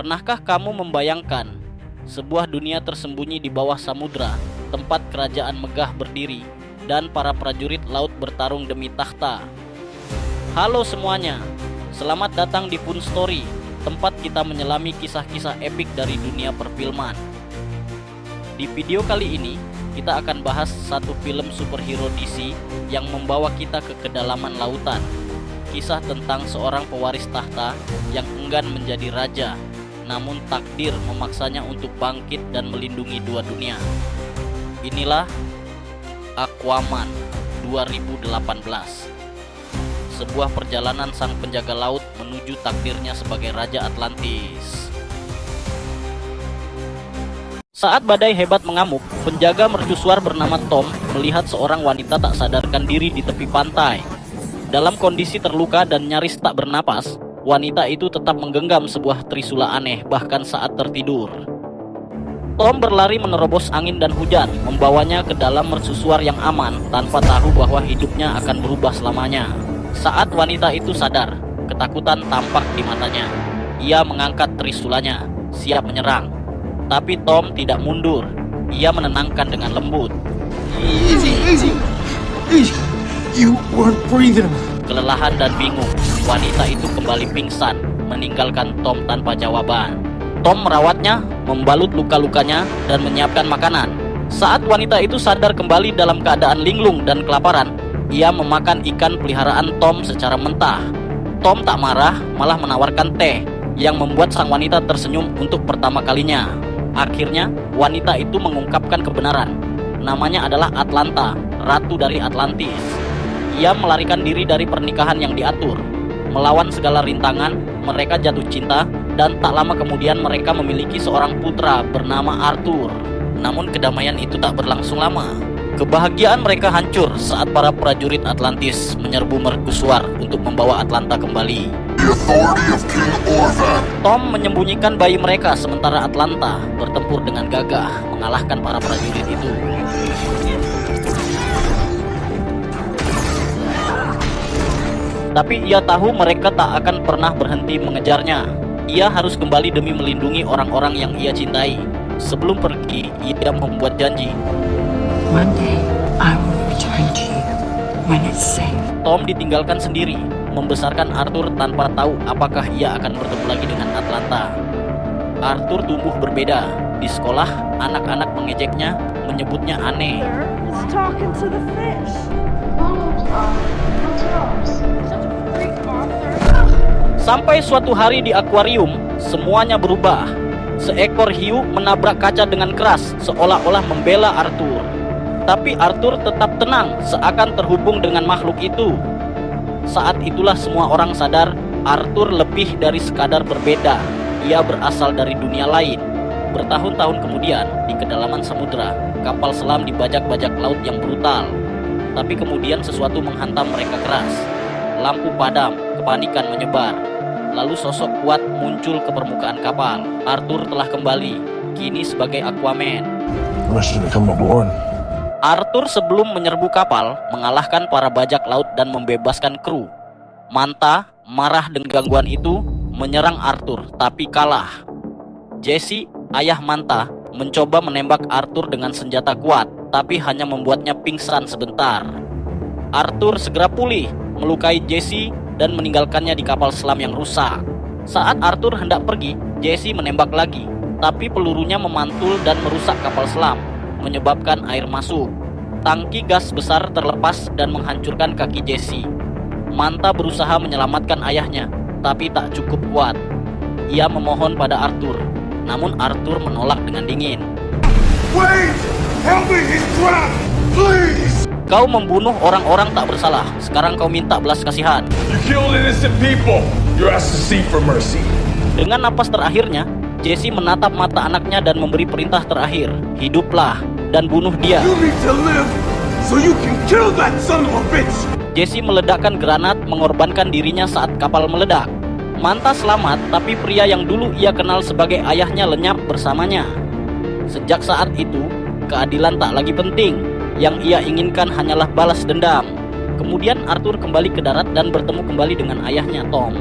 Pernahkah kamu membayangkan sebuah dunia tersembunyi di bawah samudra, tempat kerajaan megah berdiri dan para prajurit laut bertarung demi takhta? Halo semuanya, selamat datang di Fun Story, tempat kita menyelami kisah-kisah epik dari dunia perfilman. Di video kali ini, kita akan bahas satu film superhero DC yang membawa kita ke kedalaman lautan. Kisah tentang seorang pewaris tahta yang enggan menjadi raja, namun takdir memaksanya untuk bangkit dan melindungi dua dunia. Inilah Aquaman 2018. Sebuah perjalanan sang penjaga laut menuju takdirnya sebagai Raja Atlantis. Saat badai hebat mengamuk, penjaga mercusuar bernama Tom melihat seorang wanita tak sadarkan diri di tepi pantai. Dalam kondisi terluka dan nyaris tak bernapas, wanita itu tetap menggenggam sebuah trisula aneh bahkan saat tertidur. Tom berlari menerobos angin dan hujan, membawanya ke dalam mercusuar yang aman tanpa tahu bahwa hidupnya akan berubah selamanya. Saat wanita itu sadar, ketakutan tampak di matanya. Ia mengangkat trisulanya, siap menyerang. Tapi Tom tidak mundur. Ia menenangkan dengan lembut. Easy. You weren't breathing. Kelelahan dan bingung, wanita itu kembali pingsan, meninggalkan Tom tanpa jawaban. Tom merawatnya, membalut luka-lukanya, dan menyiapkan makanan. Saat wanita itu sadar kembali dalam keadaan linglung dan kelaparan, ia memakan ikan peliharaan Tom secara mentah. Tom tak marah, malah menawarkan teh, yang membuat sang wanita tersenyum untuk pertama kalinya. Akhirnya, wanita itu mengungkapkan kebenaran. Namanya adalah Atlanta, ratu dari Atlantis. Ia melarikan diri dari pernikahan yang diatur. Melawan segala rintangan, mereka jatuh cinta, dan tak lama kemudian mereka memiliki seorang putra bernama Arthur. Namun kedamaian itu tak berlangsung lama. Kebahagiaan mereka hancur saat para prajurit Atlantis menyerbu mercusuar untuk membawa Atlanta kembali. Tom menyembunyikan bayi mereka sementara Atlanta bertempur dengan gagah mengalahkan para prajurit itu. Tapi ia tahu mereka tak akan pernah berhenti mengejarnya. Ia harus kembali demi melindungi orang-orang yang ia cintai. Sebelum pergi, ia membuat janji. One day, I will return to you when it's safe. Tom ditinggalkan sendiri, membesarkan Arthur tanpa tahu apakah ia akan bertemu lagi dengan Atlanta. Arthur tumbuh berbeda. Di sekolah, anak-anak mengejeknya, menyebutnya aneh. It's talking to the fish. Sampai suatu hari di akuarium, semuanya berubah. Seekor hiu menabrak kaca dengan keras, seolah-olah membela Arthur. Tapi Arthur tetap tenang, seakan terhubung dengan makhluk itu. Saat itulah semua orang sadar, Arthur lebih dari sekadar berbeda. Ia berasal dari dunia lain. Bertahun-tahun kemudian, di kedalaman samudra, kapal selam dibajak bajak laut yang brutal. Tapi kemudian sesuatu menghantam mereka keras. Lampu padam, kepanikan menyebar. Lalu sosok kuat muncul ke permukaan kapal. Arthur telah kembali, kini sebagai Aquaman. Arthur sebelum menyerbu kapal, mengalahkan para bajak laut dan membebaskan kru. Manta, marah dengan gangguan itu, menyerang Arthur, tapi kalah. Jesse, ayah Manta, mencoba menembak Arthur dengan senjata kuat, tapi hanya membuatnya pingsan sebentar. Arthur segera pulih, melukai Jesse dan meninggalkannya di kapal selam yang rusak. Saat Arthur hendak pergi, Jesse menembak lagi, tapi pelurunya memantul dan merusak kapal selam, menyebabkan air masuk. Tangki gas besar terlepas dan menghancurkan kaki Jesse. Manta berusaha menyelamatkan ayahnya, tapi tak cukup kuat. Ia memohon pada Arthur, namun Arthur menolak dengan dingin. Wait! Help me! He's trapped! Please! Kau membunuh orang-orang tak bersalah. Sekarang kau minta belas kasihan. You killed innocent people! You're asked to seek for mercy. Dengan napas terakhirnya, Jesse menatap mata anaknya dan memberi perintah terakhir. Hiduplah dan bunuh dia. You need to live so you can kill that son of a bitch! Jesse meledakkan granat, mengorbankan dirinya saat kapal meledak. Manta selamat, tapi pria yang dulu ia kenal sebagai ayahnya lenyap bersamanya. Sejak saat itu, keadilan tak lagi penting. Yang ia inginkan hanyalah balas dendam. Kemudian Arthur kembali ke darat dan bertemu kembali dengan ayahnya Tom.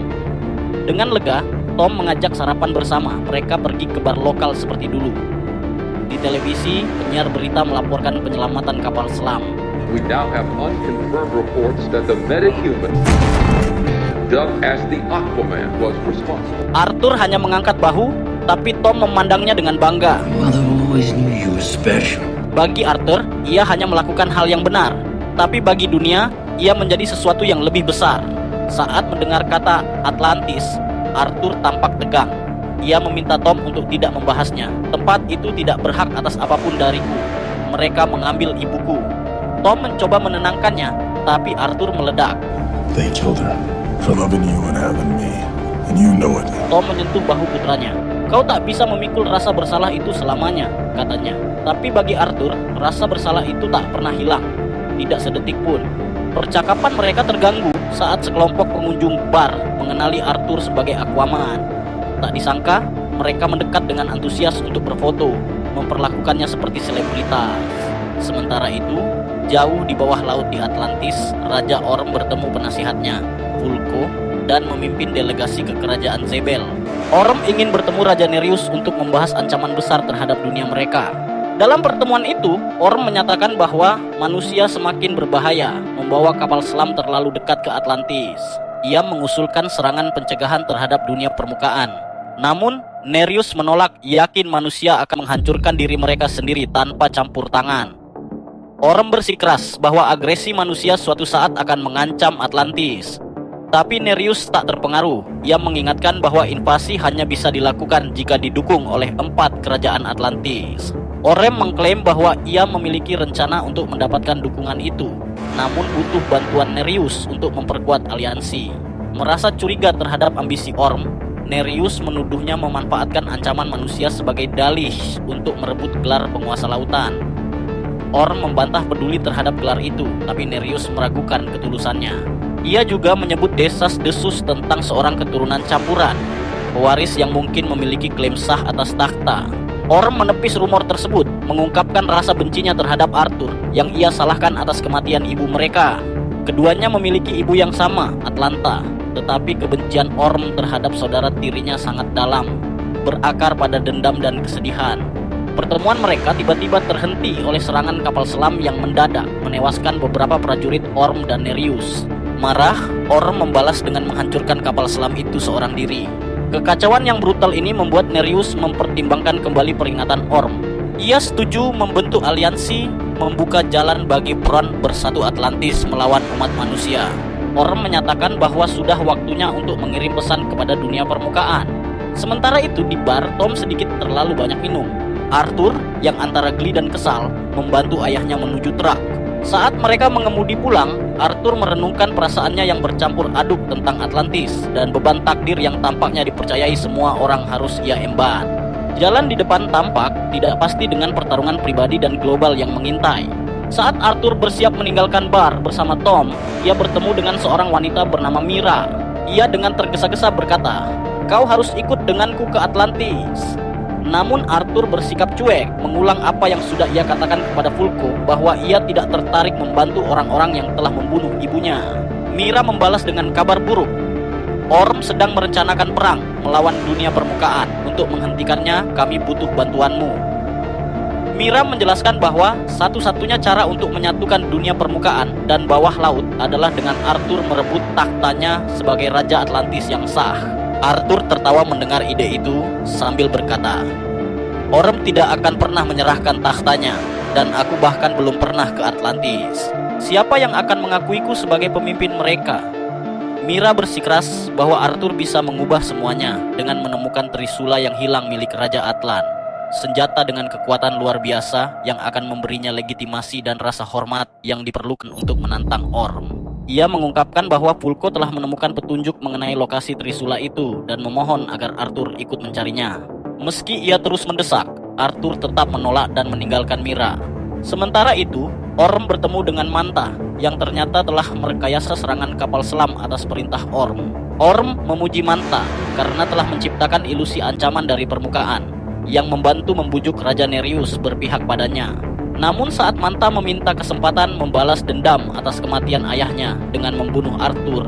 Dengan lega, Tom mengajak sarapan bersama. Mereka pergi ke bar lokal seperti dulu. Di televisi, penyiar berita melaporkan penyelamatan kapal selam. We now have unconfirmed reports that the metahuman, dubbed as the Aquaman, was responsible. Arthur hanya mengangkat bahu, tapi Tom memandangnya dengan bangga. Mother always knew you were special. Bagi Arthur, ia hanya melakukan hal yang benar. Tapi bagi dunia, ia menjadi sesuatu yang lebih besar. Saat mendengar kata Atlantis, Arthur tampak tegang. Ia meminta Tom untuk tidak membahasnya. Tempat itu tidak berhak atas apapun dariku. Mereka mengambil ibuku. Tom mencoba menenangkannya, tapi Arthur meledak. They killed her for loving you and having me, and you know it. Tom menyentuh bahu putranya. Kau tak bisa memikul rasa bersalah itu selamanya, katanya. Tapi bagi Arthur, rasa bersalah itu tak pernah hilang. Tidak sedetik pun. Percakapan mereka terganggu saat sekelompok pengunjung bar mengenali Arthur sebagai Aquaman. Tak disangka, mereka mendekat dengan antusias untuk berfoto, memperlakukannya seperti selebritas. Sementara itu, jauh di bawah laut di Atlantis, Raja Orm bertemu penasihatnya, Vulko, dan memimpin delegasi ke kerajaan Zebel. Orm ingin bertemu Raja Nereus untuk membahas ancaman besar terhadap dunia mereka. Dalam pertemuan itu, Orm menyatakan bahwa manusia semakin berbahaya membawa kapal selam terlalu dekat ke Atlantis. Ia mengusulkan serangan pencegahan terhadap dunia permukaan. Namun, Nereus menolak, yakin manusia akan menghancurkan diri mereka sendiri tanpa campur tangan. Orm bersikeras bahwa agresi manusia suatu saat akan mengancam Atlantis. Tapi Nereus tak terpengaruh. Ia mengingatkan bahwa invasi hanya bisa dilakukan jika didukung oleh 4 kerajaan Atlantis. Orm mengklaim bahwa ia memiliki rencana untuk mendapatkan dukungan itu, namun butuh bantuan Nereus untuk memperkuat aliansi. Merasa curiga terhadap ambisi Orm, Nereus menuduhnya memanfaatkan ancaman manusia sebagai dalih untuk merebut gelar penguasa lautan. Orm membantah peduli terhadap gelar itu, tapi Nereus meragukan ketulusannya. Ia juga menyebut desas-desus tentang seorang keturunan campuran, pewaris yang mungkin memiliki klaim sah atas takhta. Orm menepis rumor tersebut, mengungkapkan rasa bencinya terhadap Arthur yang ia salahkan atas kematian ibu mereka. Keduanya memiliki ibu yang sama, Atlanta, tetapi kebencian Orm terhadap saudara tirinya sangat dalam, berakar pada dendam dan kesedihan. Pertemuan mereka tiba-tiba terhenti oleh serangan kapal selam yang mendadak menewaskan beberapa prajurit Orm dan Nereus. Marah, Orm membalas dengan menghancurkan kapal selam itu seorang diri. Kekacauan yang brutal ini membuat Nereus mempertimbangkan kembali peringatan Orm. Ia setuju membentuk aliansi, membuka jalan bagi peron bersatu Atlantis melawan umat manusia. Orm menyatakan bahwa sudah waktunya untuk mengirim pesan kepada dunia permukaan. Sementara itu di bar, Tom sedikit terlalu banyak minum. Arthur, yang antara geli dan kesal, membantu ayahnya menuju truk. Saat mereka mengemudi pulang, Arthur merenungkan perasaannya yang bercampur aduk tentang Atlantis dan beban takdir yang tampaknya dipercayai semua orang harus ia emban. Jalan di depan tampak tidak pasti dengan pertarungan pribadi dan global yang mengintai. Saat Arthur bersiap meninggalkan bar bersama Tom, ia bertemu dengan seorang wanita bernama Mira. Ia dengan tergesa-gesa berkata, "Kau harus ikut denganku ke Atlantis." Namun Arthur bersikap cuek, mengulang apa yang sudah ia katakan kepada Vulko bahwa ia tidak tertarik membantu orang-orang yang telah membunuh ibunya. Mira membalas dengan kabar buruk. Orm sedang merencanakan perang melawan dunia permukaan. Untuk menghentikannya, kami butuh bantuanmu. Mira menjelaskan bahwa satu-satunya cara untuk menyatukan dunia permukaan dan bawah laut adalah dengan Arthur merebut tahtanya sebagai Raja Atlantis yang sah. Arthur tertawa mendengar ide itu sambil berkata, "Orm tidak akan pernah menyerahkan tahtanya, dan aku bahkan belum pernah ke Atlantis. Siapa yang akan mengakuiku sebagai pemimpin mereka?" Mira bersikeras bahwa Arthur bisa mengubah semuanya dengan menemukan Trisula yang hilang milik Raja Atlan, senjata dengan kekuatan luar biasa yang akan memberinya legitimasi dan rasa hormat yang diperlukan untuk menantang Orm. Ia mengungkapkan bahwa Vulko telah menemukan petunjuk mengenai lokasi Trisula itu dan memohon agar Arthur ikut mencarinya. Meski ia terus mendesak, Arthur tetap menolak dan meninggalkan Mira. Sementara itu, Orm bertemu dengan Manta yang ternyata telah merekayasa serangan kapal selam atas perintah Orm. Orm memuji Manta karena telah menciptakan ilusi ancaman dari permukaan yang membantu membujuk Raja Nereus berpihak padanya. Namun saat Manta meminta kesempatan membalas dendam atas kematian ayahnya dengan membunuh Arthur,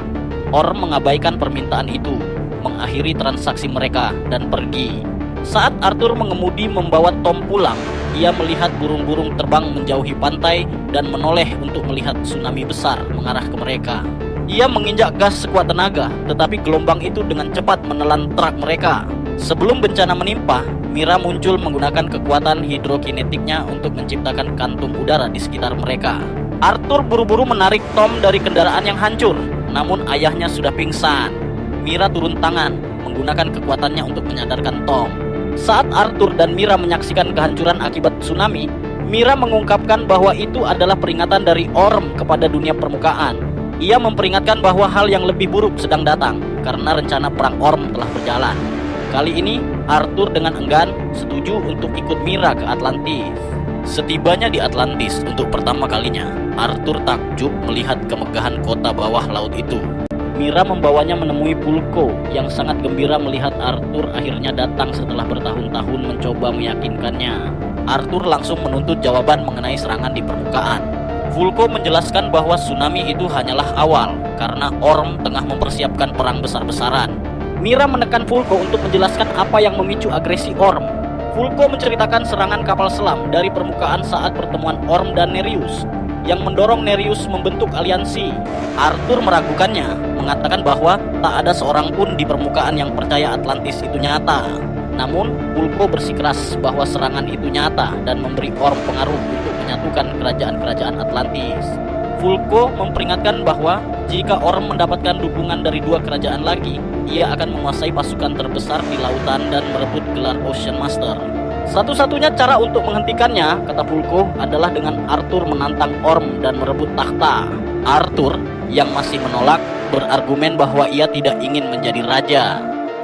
Orm mengabaikan permintaan itu. mengakhiri transaksi mereka dan pergi. Saat Arthur mengemudi membawa Tom pulang, ia melihat burung-burung terbang menjauhi pantai dan menoleh untuk melihat tsunami besar mengarah ke mereka. Ia menginjak gas sekuat tenaga, tetapi gelombang itu dengan cepat menelan truk mereka. Sebelum bencana menimpa, Mira muncul menggunakan kekuatan hidrokinetiknya untuk menciptakan kantung udara di sekitar mereka. Arthur buru-buru menarik Tom dari kendaraan yang hancur, namun ayahnya sudah pingsan. Mira turun tangan, menggunakan kekuatannya untuk menyadarkan Tom. Saat Arthur dan Mira menyaksikan kehancuran akibat tsunami, Mira mengungkapkan bahwa itu adalah peringatan dari Orm kepada dunia permukaan. Ia memperingatkan bahwa hal yang lebih buruk sedang datang karena rencana perang Orm telah berjalan. Kali ini, Arthur dengan enggan setuju untuk ikut Mira ke Atlantis. Setibanya di Atlantis untuk pertama kalinya, Arthur takjub melihat kemegahan kota bawah laut itu. Mira membawanya menemui Vulko yang sangat gembira melihat Arthur akhirnya datang setelah bertahun-tahun mencoba meyakinkannya. Arthur langsung menuntut jawaban mengenai serangan di permukaan. Vulko menjelaskan bahwa tsunami itu hanyalah awal karena Orm tengah mempersiapkan perang besar-besaran. Mira menekan Vulko untuk menjelaskan apa yang memicu agresi Orm. Vulko menceritakan serangan kapal selam dari permukaan saat pertemuan Orm dan Nereus yang mendorong Nereus membentuk aliansi. Arthur meragukannya, mengatakan bahwa tak ada seorang pun di permukaan yang percaya Atlantis itu nyata. Namun, Vulko bersikeras bahwa serangan itu nyata dan memberi Orm pengaruh untuk menyatukan kerajaan-kerajaan Atlantis. Vulko memperingatkan bahwa jika Orm mendapatkan dukungan dari dua kerajaan lagi, ia akan menguasai pasukan terbesar di lautan dan merebut gelar Ocean Master. Satu-satunya cara untuk menghentikannya, kata Vulko, adalah dengan Arthur menantang Orm dan merebut takhta. Arthur yang masih menolak berargumen bahwa ia tidak ingin menjadi raja.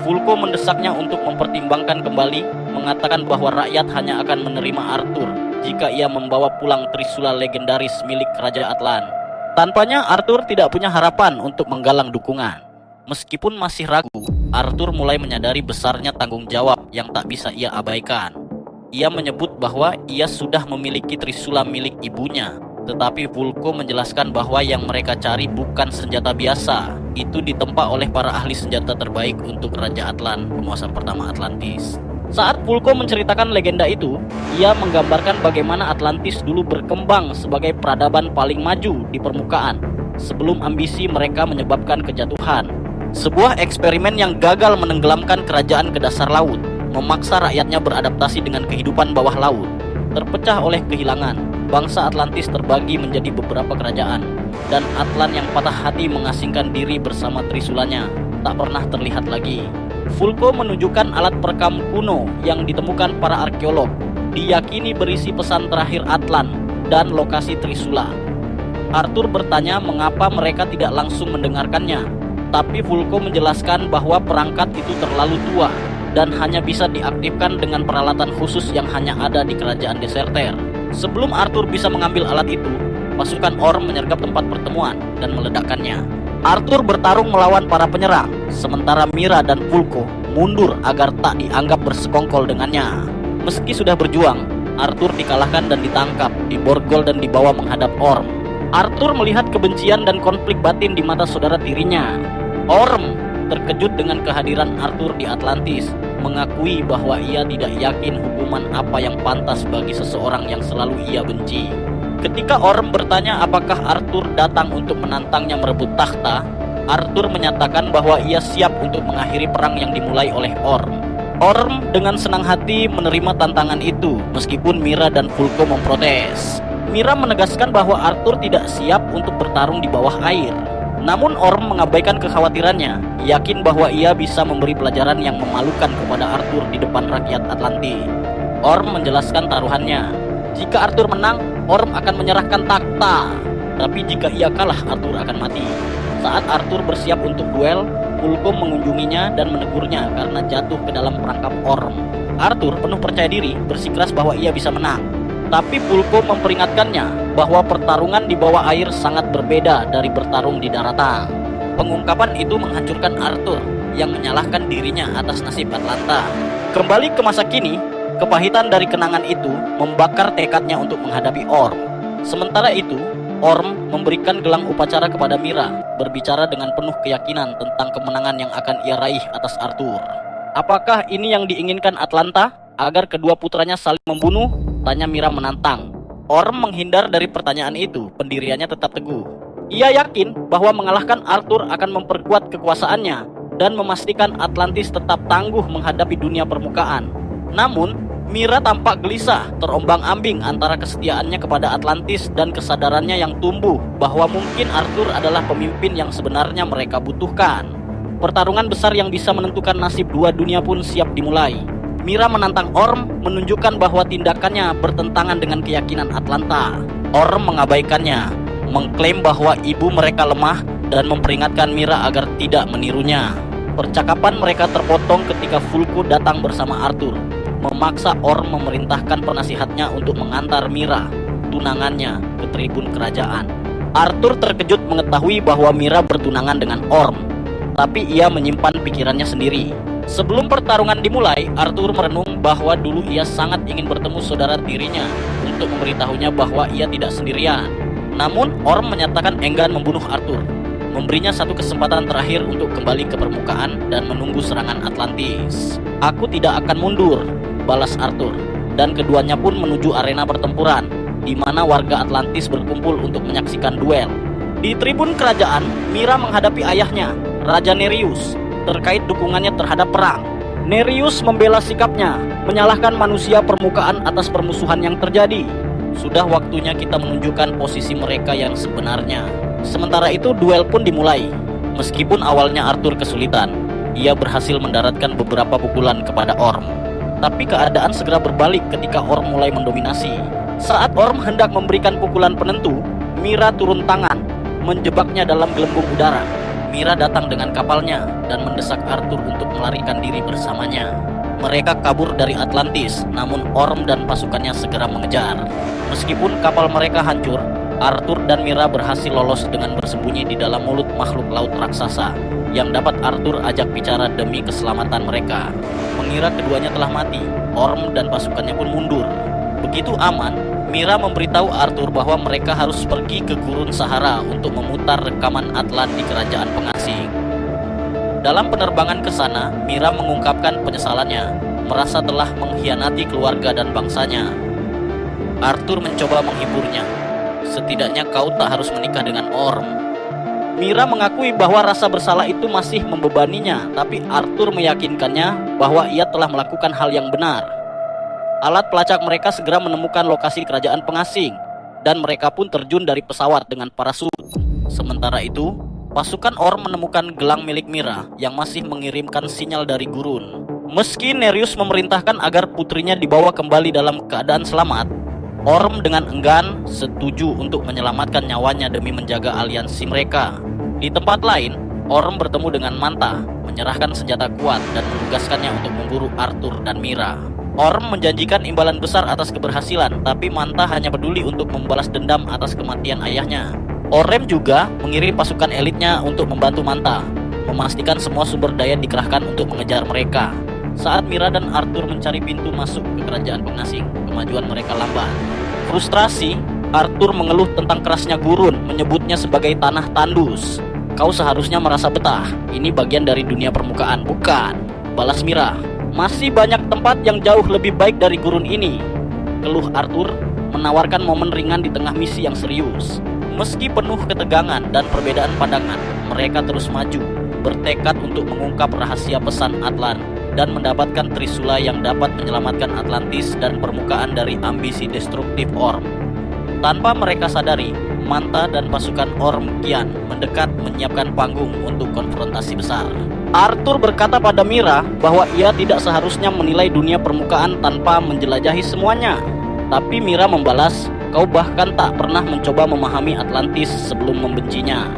Vulko mendesaknya untuk mempertimbangkan kembali, mengatakan bahwa rakyat hanya akan menerima Arthur jika ia membawa pulang trisula legendaris milik Raja Atlan. Tanpanya Arthur tidak punya harapan untuk menggalang dukungan. Meskipun masih ragu, Arthur mulai menyadari besarnya tanggung jawab yang tak bisa ia abaikan. Ia menyebut bahwa ia sudah memiliki trisula milik ibunya, tetapi Vulko menjelaskan bahwa yang mereka cari bukan senjata biasa. Itu ditempa oleh para ahli senjata terbaik untuk Raja Atlan, penguasa pertama Atlantis. Saat Vulko menceritakan legenda itu, ia menggambarkan bagaimana Atlantis dulu berkembang sebagai peradaban paling maju di permukaan sebelum ambisi mereka menyebabkan kejatuhan. Sebuah eksperimen yang gagal menenggelamkan kerajaan ke dasar laut, memaksa rakyatnya beradaptasi dengan kehidupan bawah laut. Terpecah oleh kehilangan, bangsa Atlantis terbagi menjadi beberapa kerajaan, dan Atlan yang patah hati mengasingkan diri bersama trisulanya tak pernah terlihat lagi. Vulko menunjukkan alat perekam kuno yang ditemukan para arkeolog, diyakini berisi pesan terakhir Atlan dan lokasi trisula. Arthur bertanya mengapa mereka tidak langsung mendengarkannya, tapi Vulko menjelaskan bahwa perangkat itu terlalu tua dan hanya bisa diaktifkan dengan peralatan khusus yang hanya ada di kerajaan Deserter. Sebelum Arthur bisa mengambil alat itu, pasukan Orm menyergap tempat pertemuan dan meledakkannya. Arthur bertarung melawan para penyerang, sementara Mira dan Vulko mundur agar tak dianggap bersekongkol dengannya. Meski sudah berjuang, Arthur dikalahkan dan ditangkap, diborgol dan dibawa menghadap Orm. Arthur melihat kebencian dan konflik batin di mata saudara tirinya. Orm terkejut dengan kehadiran Arthur di Atlantis, mengakui bahwa ia tidak yakin hukuman apa yang pantas bagi seseorang yang selalu ia benci. Ketika Orm bertanya apakah Arthur datang untuk menantangnya merebut takhta, Arthur menyatakan bahwa ia siap untuk mengakhiri perang yang dimulai oleh Orm. Orm dengan senang hati menerima tantangan itu, meskipun Mira dan Vulko memprotes. Mira menegaskan bahwa Arthur tidak siap untuk bertarung di bawah air. Namun Orm mengabaikan kekhawatirannya, yakin bahwa ia bisa memberi pelajaran yang memalukan kepada Arthur di depan rakyat Atlantis. Orm menjelaskan taruhannya. Jika Arthur menang, Orm akan menyerahkan takhta. Tapi jika ia kalah, Arthur akan mati. Saat Arthur bersiap untuk duel, Vulko mengunjunginya dan menegurnya karena jatuh ke dalam perangkap Orm. Arthur penuh percaya diri, bersikeras bahwa ia bisa menang. Tapi Vulko memperingatkannya bahwa pertarungan di bawah air sangat berbeda dari bertarung di daratan. Pengungkapan itu menghancurkan Arthur yang menyalahkan dirinya atas nasib Atlanta. Kembali ke masa kini, kepahitan dari kenangan itu membakar tekadnya untuk menghadapi Orm. Sementara itu, Orm memberikan gelang upacara kepada Mira, berbicara dengan penuh keyakinan tentang kemenangan yang akan ia raih atas Arthur. Apakah ini yang diinginkan Atlanta? Agar kedua putranya saling membunuh? Tanya Mira menantang. Orm menghindar dari pertanyaan itu, pendiriannya tetap teguh. Ia yakin bahwa mengalahkan Arthur akan memperkuat kekuasaannya dan memastikan Atlantis tetap tangguh menghadapi dunia permukaan. Namun, Mira tampak gelisah, terombang-ambing antara kesetiaannya kepada Atlantis dan kesadarannya yang tumbuh bahwa mungkin Arthur adalah pemimpin yang sebenarnya mereka butuhkan. Pertarungan besar yang bisa menentukan nasib dua dunia pun siap dimulai. Mira menantang Orm, menunjukkan bahwa tindakannya bertentangan dengan keyakinan Atlanta. Orm mengabaikannya, mengklaim bahwa ibu mereka lemah dan memperingatkan Mira agar tidak menirunya. Percakapan mereka terpotong ketika Vulko datang bersama Arthur, memaksa Orm memerintahkan penasihatnya untuk mengantar Mira, tunangannya, ke tribun kerajaan. Arthur terkejut mengetahui bahwa Mira bertunangan dengan Orm, tapi ia menyimpan pikirannya sendiri. Sebelum pertarungan dimulai, Arthur merenung bahwa dulu ia sangat ingin bertemu saudara tirinya untuk memberitahunya bahwa ia tidak sendirian. Namun, Orm menyatakan enggan membunuh Arthur, memberinya satu kesempatan terakhir untuk kembali ke permukaan dan menunggu serangan Atlantis. Aku tidak akan mundur, balas Arthur, dan keduanya pun menuju arena pertempuran, di mana warga Atlantis berkumpul untuk menyaksikan duel. Di tribun kerajaan, Mira menghadapi ayahnya, Raja Nereus, terkait dukungannya terhadap perang. Nereus membela sikapnya, menyalahkan manusia permukaan atas permusuhan yang terjadi. Sudah waktunya kita menunjukkan posisi mereka yang sebenarnya. Sementara itu duel pun dimulai. Meskipun awalnya Arthur kesulitan, ia berhasil mendaratkan beberapa pukulan kepada Orm. Tapi keadaan segera berbalik ketika Orm mulai mendominasi. Saat Orm hendak memberikan pukulan penentu, Mira turun tangan, menjebaknya dalam gelembung udara. Mira datang dengan kapalnya dan mendesak Arthur untuk melarikan diri bersamanya. Mereka kabur dari Atlantis, namun Orm dan pasukannya segera mengejar. Meskipun kapal mereka hancur, Arthur dan Mira berhasil lolos dengan bersembunyi di dalam mulut makhluk laut raksasa yang dapat Arthur ajak bicara demi keselamatan mereka. Mengira keduanya telah mati, Orm dan pasukannya pun mundur. Begitu aman, Mira memberitahu Arthur bahwa mereka harus pergi ke Gurun Sahara untuk memutar rekaman Atlan di kerajaan pengasing. Dalam penerbangan ke sana, Mira mengungkapkan penyesalannya, merasa telah mengkhianati keluarga dan bangsanya. Arthur mencoba menghiburnya. Setidaknya kau tak harus menikah dengan Orm. Mira mengakui bahwa rasa bersalah itu masih membebaninya, tapi Arthur meyakinkannya bahwa ia telah melakukan hal yang benar. Alat pelacak mereka segera menemukan lokasi kerajaan pengasing, dan mereka pun terjun dari pesawat dengan parasut. Sementara itu, pasukan Orm menemukan gelang milik Mira yang masih mengirimkan sinyal dari gurun. Meski Nereus memerintahkan agar putrinya dibawa kembali dalam keadaan selamat, Orm dengan enggan setuju untuk menyelamatkan nyawanya demi menjaga aliansi mereka. Di tempat lain, Orm bertemu dengan Manta, menyerahkan senjata kuat dan menugaskannya untuk memburu Arthur dan Mira. Orm menjanjikan imbalan besar atas keberhasilan, tapi Manta hanya peduli untuk membalas dendam atas kematian ayahnya. Orm juga mengirim pasukan elitnya untuk membantu Manta, memastikan semua sumber daya dikerahkan untuk mengejar mereka. Saat Mira dan Arthur mencari pintu masuk ke kerajaan pengasing, kemajuan mereka lambat. Frustrasi, Arthur mengeluh tentang kerasnya gurun, menyebutnya sebagai tanah tandus. Kau seharusnya merasa betah, ini bagian dari dunia permukaan, bukan? Balas Mira. Masih banyak tempat yang jauh lebih baik dari gurun ini. Keluh Arthur, menawarkan momen ringan di tengah misi yang serius. Meski penuh ketegangan dan perbedaan pandangan, mereka terus maju, bertekad untuk mengungkap rahasia pesan Atlan dan mendapatkan Trisula yang dapat menyelamatkan Atlantis dan permukaan dari ambisi destruktif Orm. Tanpa mereka sadari, Manta dan pasukan Orm kian mendekat menyiapkan panggung untuk konfrontasi besar. Arthur berkata pada Mira bahwa ia tidak seharusnya menilai dunia permukaan tanpa menjelajahi semuanya. Tapi Mira membalas, kau bahkan tak pernah mencoba memahami Atlantis sebelum membencinya.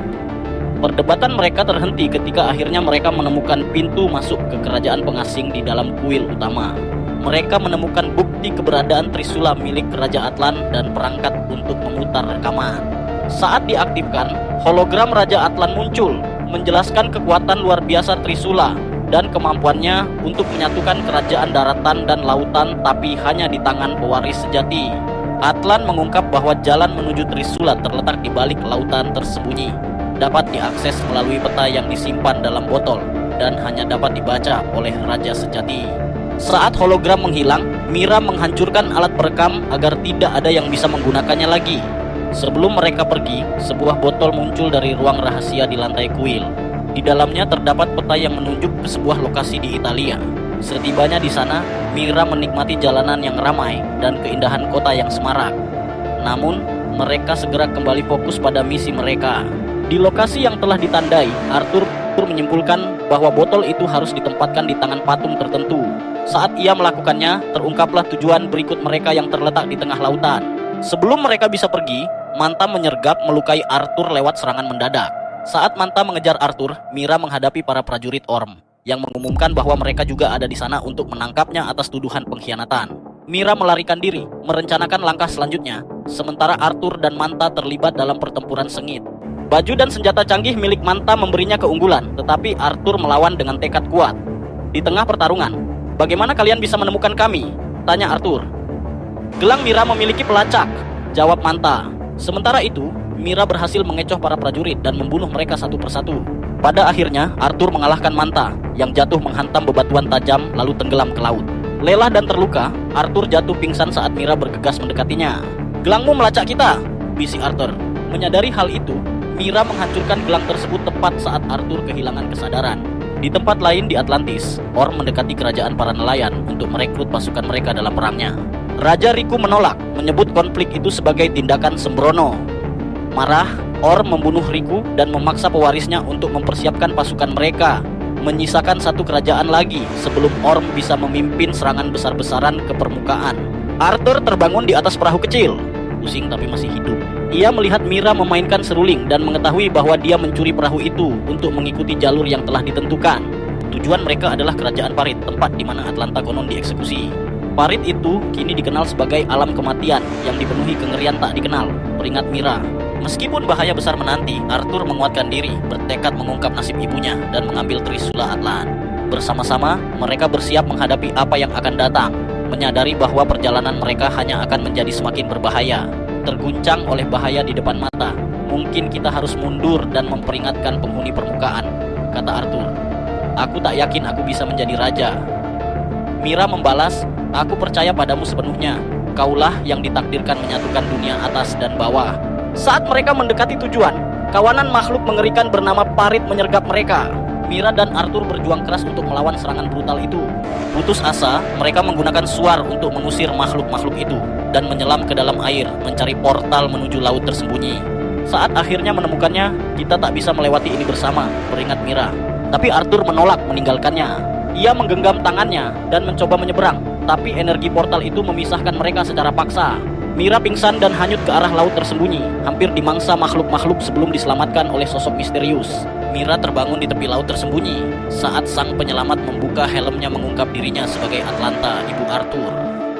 Perdebatan mereka terhenti ketika akhirnya mereka menemukan pintu masuk ke kerajaan pengasing di dalam kuil utama. Mereka menemukan bukti keberadaan Trisula milik Raja Atlan dan perangkat untuk memutar rekaman. Saat diaktifkan, hologram Raja Atlan muncul, menjelaskan kekuatan luar biasa Trisula dan kemampuannya untuk menyatukan kerajaan daratan dan lautan, tapi hanya di tangan pewaris sejati. Atlan mengungkap bahwa jalan menuju Trisula terletak di balik lautan tersembunyi, dapat diakses melalui peta yang disimpan dalam botol dan hanya dapat dibaca oleh Raja Sejati. Saat hologram menghilang, Mira menghancurkan alat perekam agar tidak ada yang bisa menggunakannya lagi. Sebelum mereka pergi, sebuah botol muncul dari ruang rahasia di lantai kuil. Di dalamnya terdapat peta yang menunjuk ke sebuah lokasi di Italia. Setibanya di sana, Mira menikmati jalanan yang ramai dan keindahan kota yang semarak. Namun, mereka segera kembali fokus pada misi mereka. Di lokasi yang telah ditandai, Arthur menyimpulkan bahwa botol itu harus ditempatkan di tangan patung tertentu. Saat ia melakukannya, terungkaplah tujuan berikut mereka yang terletak di tengah lautan. Sebelum mereka bisa pergi, Manta menyergap melukai Arthur lewat serangan mendadak. Saat Manta mengejar Arthur, Mira menghadapi para prajurit Orm yang mengumumkan bahwa mereka juga ada di sana untuk menangkapnya atas tuduhan pengkhianatan. Mira melarikan diri, merencanakan langkah selanjutnya, sementara Arthur dan Manta terlibat dalam pertempuran sengit. Baju dan senjata canggih milik Manta memberinya keunggulan, tetapi Arthur melawan dengan tekad kuat. Di tengah pertarungan, "Bagaimana kalian bisa menemukan kami?" tanya Arthur. "Gelang Mira memiliki pelacak," jawab Manta. Sementara itu, Mira berhasil mengecoh para prajurit dan membunuh mereka satu persatu. Pada akhirnya, Arthur mengalahkan Manta yang jatuh menghantam bebatuan tajam lalu tenggelam ke laut. Lelah dan terluka, Arthur jatuh pingsan saat Mira bergegas mendekatinya. "Gelangmu melacak kita," bisik Arthur. Menyadari hal itu, Mira menghancurkan gelang tersebut tepat saat Arthur kehilangan kesadaran. Di tempat lain di Atlantis, Orm mendekati kerajaan para nelayan untuk merekrut pasukan mereka dalam perangnya. Raja Riku menolak, menyebut konflik itu sebagai tindakan sembrono. Marah, Orm membunuh Riku dan memaksa pewarisnya untuk mempersiapkan pasukan mereka, menyisakan satu kerajaan lagi sebelum Orm bisa memimpin serangan besar-besaran ke permukaan. Arthur terbangun di atas perahu kecil, pusing tapi masih hidup. Ia melihat Mira memainkan seruling dan mengetahui bahwa dia mencuri perahu itu untuk mengikuti jalur yang telah ditentukan. Tujuan mereka adalah kerajaan Parit, tempat di mana Atlanta konon dieksekusi. Parit itu kini dikenal sebagai alam kematian yang dipenuhi kengerian tak dikenal, peringat Mira. Meskipun bahaya besar menanti, Arthur menguatkan diri, bertekad mengungkap nasib ibunya dan mengambil Trisula Atlan. Bersama-sama, mereka bersiap menghadapi apa yang akan datang, menyadari bahwa perjalanan mereka hanya akan menjadi semakin berbahaya. Terguncang oleh bahaya di depan mata, mungkin kita harus mundur dan memperingatkan penghuni permukaan, kata Arthur. "Aku tak yakin aku bisa menjadi raja." Mira membalas, "Aku percaya padamu sepenuhnya. Kaulah yang ditakdirkan menyatukan dunia atas dan bawah." Saat mereka mendekati tujuan, kawanan makhluk mengerikan bernama Parit menyergap mereka. Mira dan Arthur berjuang keras untuk melawan serangan brutal itu. Putus asa, mereka menggunakan suar untuk mengusir makhluk-makhluk itu dan menyelam ke dalam air mencari portal menuju laut tersembunyi. Saat akhirnya menemukannya, "Kita tak bisa melewati ini bersama," peringat Mira. Tapi Arthur menolak meninggalkannya. Ia menggenggam tangannya dan mencoba menyeberang, tapi energi portal itu memisahkan mereka secara paksa. Mira pingsan dan hanyut ke arah laut tersembunyi, hampir dimangsa makhluk-makhluk sebelum diselamatkan oleh sosok misterius. Mira terbangun di tepi laut tersembunyi saat sang penyelamat membuka helmnya mengungkap dirinya sebagai Atlanta, ibu Arthur.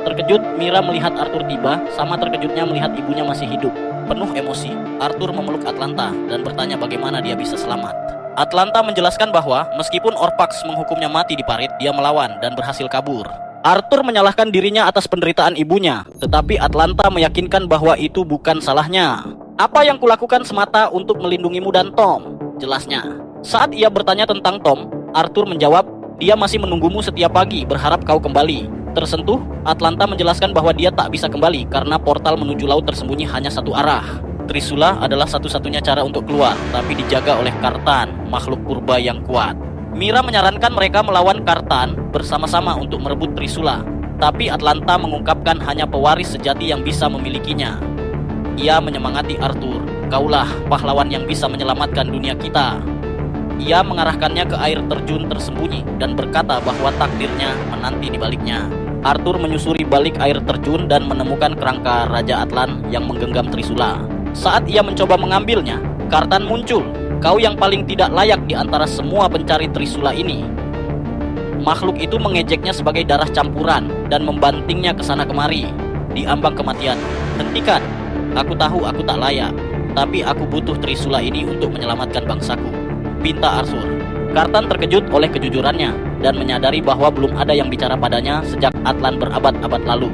Terkejut, Mira melihat Arthur tiba, sama terkejutnya melihat ibunya masih hidup. Penuh emosi, Arthur memeluk Atlanta dan bertanya bagaimana dia bisa selamat. Atlanta menjelaskan bahwa meskipun Orpax menghukumnya mati di Parit, dia melawan dan berhasil kabur. Arthur menyalahkan dirinya atas penderitaan ibunya, tetapi Atlanta meyakinkan bahwa itu bukan salahnya. "Apa yang kulakukan semata untuk melindungimu dan Tom," jelasnya. Saat ia bertanya tentang Tom, Arthur menjawab, "Dia masih menunggumu setiap pagi, berharap kau kembali." Tersentuh, Atlanta menjelaskan bahwa dia tak bisa kembali karena portal menuju laut tersembunyi hanya satu arah. Trisula adalah satu-satunya cara untuk keluar, tapi dijaga oleh Kartan, makhluk purba yang kuat. Mira menyarankan mereka melawan Kartan bersama-sama untuk merebut Trisula, tapi Atlanta mengungkapkan hanya pewaris sejati yang bisa memilikinya. Ia menyemangati Arthur, "Kaulah pahlawan yang bisa menyelamatkan dunia kita." Ia mengarahkannya ke air terjun tersembunyi dan berkata bahwa takdirnya menanti di baliknya. Arthur menyusuri balik air terjun dan menemukan kerangka Raja Atlan yang menggenggam Trisula. Saat ia mencoba mengambilnya, Kartan muncul. "Kau yang paling tidak layak di antara semua pencari Trisula ini." Makhluk itu mengejeknya sebagai darah campuran dan membantingnya ke sana kemari di ambang kematian. "Hentikan, aku tahu aku tak layak, tapi aku butuh Trisula ini untuk menyelamatkan bangsaku," pinta Arthur. Kartan terkejut oleh kejujurannya dan menyadari bahwa belum ada yang bicara padanya sejak Atlan berabad-abad lalu.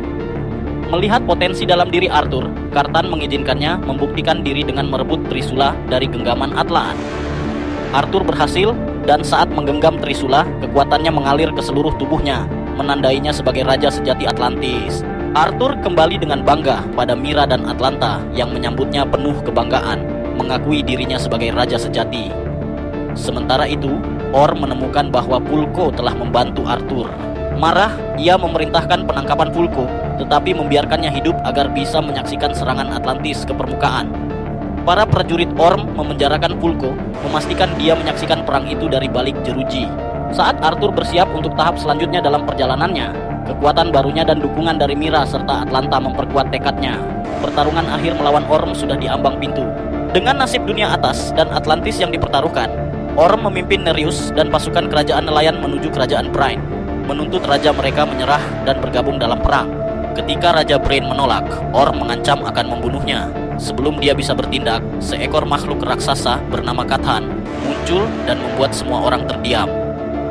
Melihat potensi dalam diri Arthur, Kartan mengizinkannya membuktikan diri dengan merebut Trisula dari genggaman Atlan. Arthur berhasil, dan saat menggenggam Trisula, kekuatannya mengalir ke seluruh tubuhnya, menandainya sebagai raja sejati Atlantis. Arthur kembali dengan bangga pada Mira dan Atlanta yang menyambutnya penuh kebanggaan, mengakui dirinya sebagai raja sejati. Sementara itu, Orm menemukan bahwa Pulko telah membantu Arthur. Marah, ia memerintahkan penangkapan Pulko, tetapi membiarkannya hidup agar bisa menyaksikan serangan Atlantis ke permukaan. Para prajurit Orm memenjarakan Pulko, memastikan dia menyaksikan perang itu dari balik jeruji. Saat Arthur bersiap untuk tahap selanjutnya dalam perjalanannya, kekuatan barunya dan dukungan dari Mira serta Atlanta memperkuat tekadnya. Pertarungan akhir melawan Orm sudah di ambang pintu. Dengan nasib dunia atas dan Atlantis yang dipertaruhkan, Orm memimpin Nereus dan pasukan kerajaan nelayan menuju kerajaan Brain, menuntut raja mereka menyerah dan bergabung dalam perang. Ketika Raja Brain menolak, Orm mengancam akan membunuhnya. Sebelum dia bisa bertindak, seekor makhluk raksasa bernama Kathan muncul dan membuat semua orang terdiam.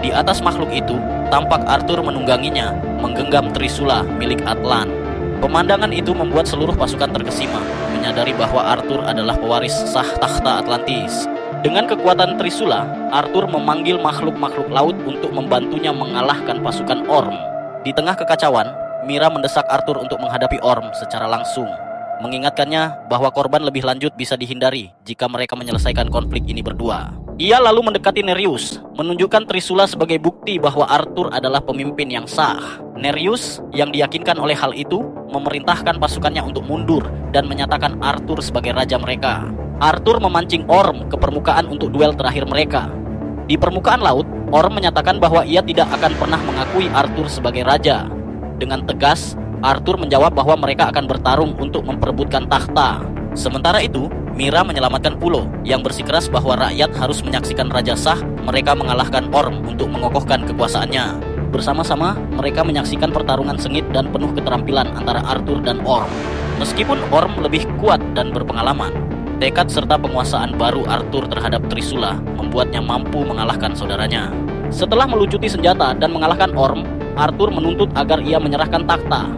Di atas makhluk itu, tampak Arthur menungganginya, menggenggam Trisula milik Atlan. Pemandangan itu membuat seluruh pasukan terkesima, menyadari bahwa Arthur adalah pewaris sah takhta Atlantis. Dengan kekuatan Trisula, Arthur memanggil makhluk-makhluk laut untuk membantunya mengalahkan pasukan Orm. Di tengah kekacauan, Mira mendesak Arthur untuk menghadapi Orm secara langsung, mengingatkannya bahwa korban lebih lanjut bisa dihindari jika mereka menyelesaikan konflik ini berdua. Ia lalu mendekati Nereus, menunjukkan Trisula sebagai bukti bahwa Arthur adalah pemimpin yang sah. Nereus, yang diyakinkan oleh hal itu, memerintahkan pasukannya untuk mundur dan menyatakan Arthur sebagai raja mereka. Arthur memancing Orm ke permukaan untuk duel terakhir mereka. Di permukaan laut, Orm menyatakan bahwa ia tidak akan pernah mengakui Arthur sebagai raja. Dengan tegas, Arthur menjawab bahwa mereka akan bertarung untuk memperebutkan takhta. Sementara itu, Mira menyelamatkan Pulo yang bersikeras bahwa rakyat harus menyaksikan raja sah mereka mengalahkan Orm untuk mengokohkan kekuasaannya. Bersama-sama, mereka menyaksikan pertarungan sengit dan penuh keterampilan antara Arthur dan Orm. Meskipun Orm lebih kuat dan berpengalaman, tekad serta penguasaan baru Arthur terhadap Trisula membuatnya mampu mengalahkan saudaranya. Setelah melucuti senjata dan mengalahkan Orm, Arthur menuntut agar ia menyerahkan takhta.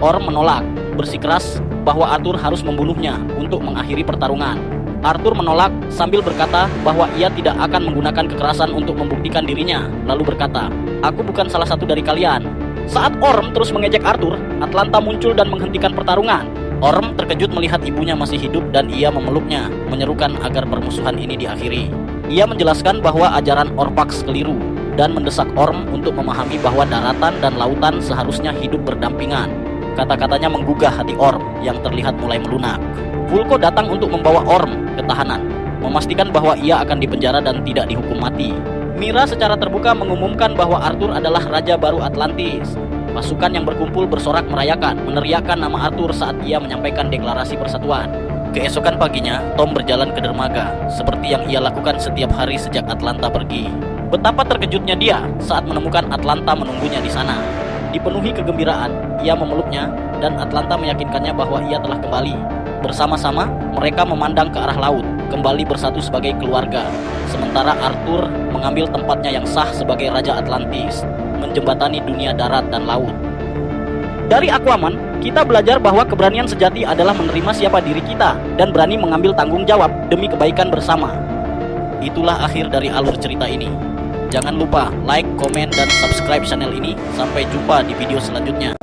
Orm menolak, bersikeras bahwa Arthur harus membunuhnya untuk mengakhiri pertarungan. Arthur menolak sambil berkata bahwa ia tidak akan menggunakan kekerasan untuk membuktikan dirinya, lalu berkata, "Aku bukan salah satu dari kalian." Saat Orm terus mengejek Arthur, Atlanta muncul dan menghentikan pertarungan. Orm terkejut melihat ibunya masih hidup dan ia memeluknya, menyerukan agar permusuhan ini diakhiri. Ia menjelaskan bahwa ajaran Orpax keliru dan mendesak Orm untuk memahami bahwa daratan dan lautan seharusnya hidup berdampingan. Kata-katanya menggugah hati Orm yang terlihat mulai melunak. Pulko datang untuk membawa Orm ke tahanan, memastikan bahwa ia akan dipenjara dan tidak dihukum mati. Mira secara terbuka mengumumkan bahwa Arthur adalah raja baru Atlantis. Pasukan yang berkumpul bersorak merayakan, meneriakkan nama Arthur saat ia menyampaikan deklarasi persatuan. Keesokan paginya, Tom berjalan ke dermaga, seperti yang ia lakukan setiap hari sejak Atlanta pergi. Betapa terkejutnya dia saat menemukan Atlanta menunggunya di sana. Dipenuhi kegembiraan, ia memeluknya dan Atlanta meyakinkannya bahwa ia telah kembali. Bersama-sama, mereka memandang ke arah laut, kembali bersatu sebagai keluarga. Sementara Arthur mengambil tempatnya yang sah sebagai Raja Atlantis, menjembatani dunia darat dan laut. Dari Aquaman, kita belajar bahwa keberanian sejati adalah menerima siapa diri kita dan berani mengambil tanggung jawab demi kebaikan bersama. Itulah akhir dari alur cerita ini. Jangan lupa like, komen, dan subscribe channel ini. Sampai jumpa di video selanjutnya.